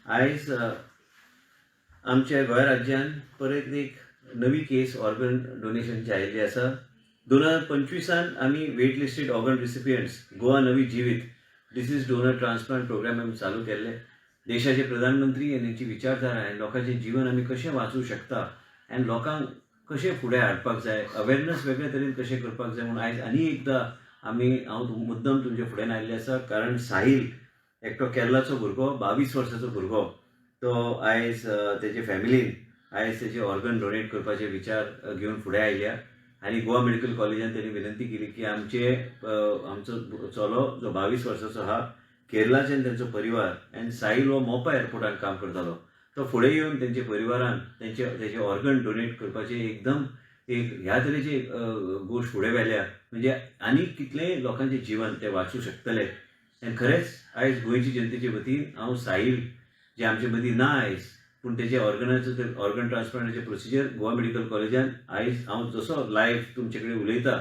आयज आमच्या गोंय राज्यान परत एक नवी केस ऑर्गन डोनेशनची आयिल्ली आसा. 2025 आमी wait listed organ recipients Goa नवी जिवीत डिसीज डोनर ट्रान्सप्लांट प्रोग्राम आमी चालू केल्ले. देशाचे प्रधानमंत्री आनी तांची विचारधारा आनी लोकांचें जीवन आमी कशें वाचूंक शकता आनी लोकांक कशें फुडें हाडपाक जाय, अवेरनस वेगळे तरेन कशें करपाक जाय म्हणून आयज आनी एकदां हांव मुद्दम तुमचे फुड्यान आयिल्ले आसा. कारण साहील एकटो केरळाचो भुरगो 22 वर्साचो भुरगो तो आयज तेजे फॅमिलीन आयज तेजे ऑर्गन डोनेट करपाचे विचार घेवन फुडें आयल्या आनी गोवा मेडिकल कॉलेजान तेणी विनंती केली की आमचो चलो जो 22 वर्साचो आहा केरळाच्यान तेंचो परिवार आनी साहील हो मोपा एअरपोर्टान काम करतालो, तो फुडें येवन तेंचे परिवारान तेजे ऑर्गन डोनेट करपाचे एकदम एक ह्या तरेची गोश्ट फुडें व्हेल्या. म्हणजे आनी कितलेय लोकांचें जीवन ते वाचूं शकतले. आनी खरेंच आयज गोंयची जनतेचे वतीन हांव साहील जे आमचे मदीं ना आयज, पूण तेजे ऑर्गन ट्रान्सप्लांटाचे प्रोसिजर गोवा मेडिकल कॉलेजान आयज हांव जसो लायव्ह तुमचे कडेन उलयता,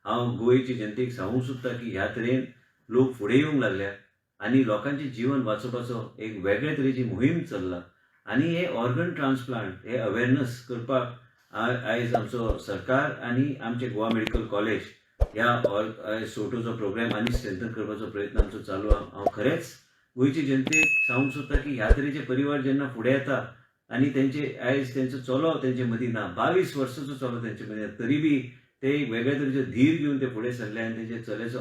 हांव गोंयची जनतेक सांगूंक सोदता की ह्या तरेन लोक फुडें येवंक लागल्या आनी लोकांचें जीवन वाचोवपाचो एक वेगळे तरेची मोहीम चल्ला. आनी हे ऑर्गन ट्रान्सप्लांट हे अवेरनस करपाक आयज आमचो सरकार आनी आमचे गोवा मेडिकल कॉलेज ह्या सोटोचो प्रोग्राम आनी स्ट्रेंथन करपाचो प्रयत्न आमचो चालू आहा. हांव खरेंच गोंयची जनतेक सांगूंक सोदता की ह्या तरेचे परिवार जेन्ना फुडें येता आनी तेंचे आयज तेंचो चलो तेंचे मदीं ना, 22 वर्साचो चलो तेंचे मदीं ना, तरी बी ते एक वेगळे तरेचो धीर घेवन ते फुडें सरले आनी तेंचे चल्याचो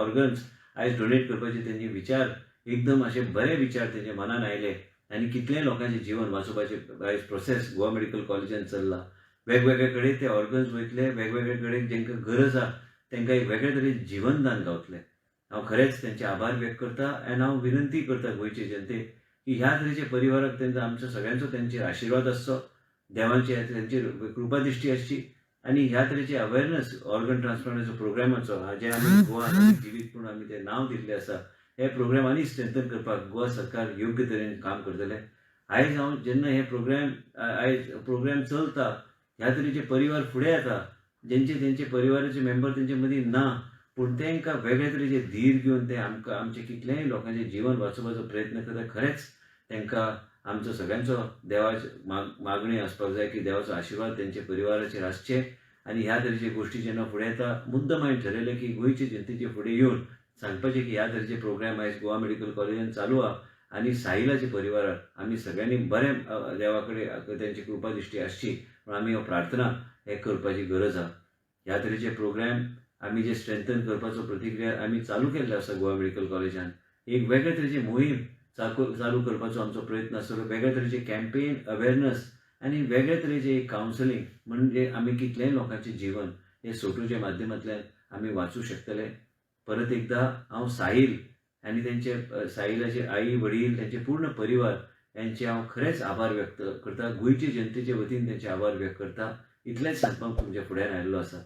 ऑर्गन्स आयज डोनेट करपाचे तेंचे विचार एकदम अशे बरे विचार तेंच्या मनान आयले आनी कितलेय लोकांचें जीवन वाचोवपाचें आयज प्रोसेस गोवा मेडिकल कॉलेजान चल्ला. वेगवेगळे कडेन ते ऑर्गन्स वयतले, वेगवेगळे कडेन जेंकां गरज आहा तांकां एक वेगळे तरेन जिवनदान गावतलें. हांव खरेंच तेंचे आभार व्यक्त करता आनी हांव विनंती करता गोंयचे जनतेक की ह्या तरेचे परिवाराक तेंचो आमचो सगळ्यांचो तेंचेर आशिर्वाद आसचो, देवांची तेंचेर कृपा दिश्टी आसची आनी ह्या तरेचे अवेरनस ऑर्गन ट्रान्सप्लांटाचो प्रोग्रामाचो जे आमी गोवा जिवीत म्हणून आमी तें नांव दिल्लें आसा, हे प्रोग्राम आनी स्ट्रेंथन करपाक गोवा सरकार योग्य तरेन काम करतलें. आयज हांव जेन्ना हे प्रोग्राम चलता, ह्या तरेचे परिवार फुडें येता, तेंचे परिवाराचे मेंबर तेंचे मदीं ना, पूण तांकां वेगळे तरेचे धीर घेवन ते आमचे कितलेय लोकांचें जीवन वाचोवपाचो प्रयत्न करता. खरेंच तांकां आमचो सगळ्यांचो देवाचे मागणी आसपाक जाय की देवाचो आशिर्वाद तेंचे परिवाराचेर आसचे. आनी ह्या तरेचे गोश्टी जेन्ना फुडें येता, मुद्दम हांवें ठरयलें की गोंयचे जनतेचे फुडें येवन सांगपाचें की ह्या तरेचे प्रोग्राम आयज गोवा मेडिकल कॉलेजान चालू आहा आनी साहिलाचे परिवाराक आमी सगळ्यांनी बरें देवा कडेन तेंची कृपा दिश्टी आसची म्हणून आमी हो प्रार्थना हे करपाची गरज आहा. ह्या तरेचे प्रोग्राम आमी जे स्ट्रेंथन करपाचो प्रतिक्रिया आमी चालू केल्लो आसा गोवा मेडिकल कॉलेजान. एक वेगळे तरेची मोहीम चालू करपाचो आमचो प्रयत्न आसतलो. वेगळे तरेचे कॅम्पेन, अवेरनस आनी वेगळे तरेचे कावन्सिलींग म्हणजे आमी कितलेय लोकांचें जीवन हे सोटूच्या माध्यमांतल्यान आमी वाचूं शकतले. परत एकदां हांव साहील आनी तेंचे साहिलाचे आई वडील तेंचे पूर्ण परिवार यांचे हांव खरेंच आभार व्यक्त करता. गोंयचे जनतेचे वतीन तेंचे आभार व्यक्त करता. इतलेंच सांगपाक तुमच्या फुड्यान आयिल्लो आसा.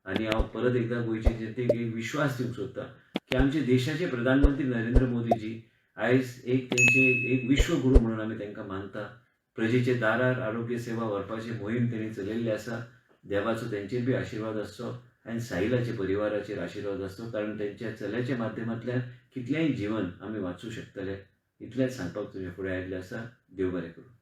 आनी हांव परत एकदां गोंयचे जनतेक एक विश्वास दिवंक सोदता की आमचे देशाचे प्रधानमंत्री नरेंद्र मोदीजी आयज तेंचे एक विश्वगुरू म्हणून आमी तांकां मानता. प्रजेचे दारार आरोग्य सेवा व्हरपाची मोहीम तेणी चलयल्ली आसा. देवाचो तेंचेर बी आशिर्वाद आसचो आनी साहिलाच्या परिवाराचेर आशिर्वाद आसचो, कारण तेंच्या चल्याच्या माध्यमांतल्यान कितलेंय जीवन आमी वाचूं शकतले. इतलेंच सांगपाक तुजे फुडें आयिल्लें आसा. देव बरें करूं.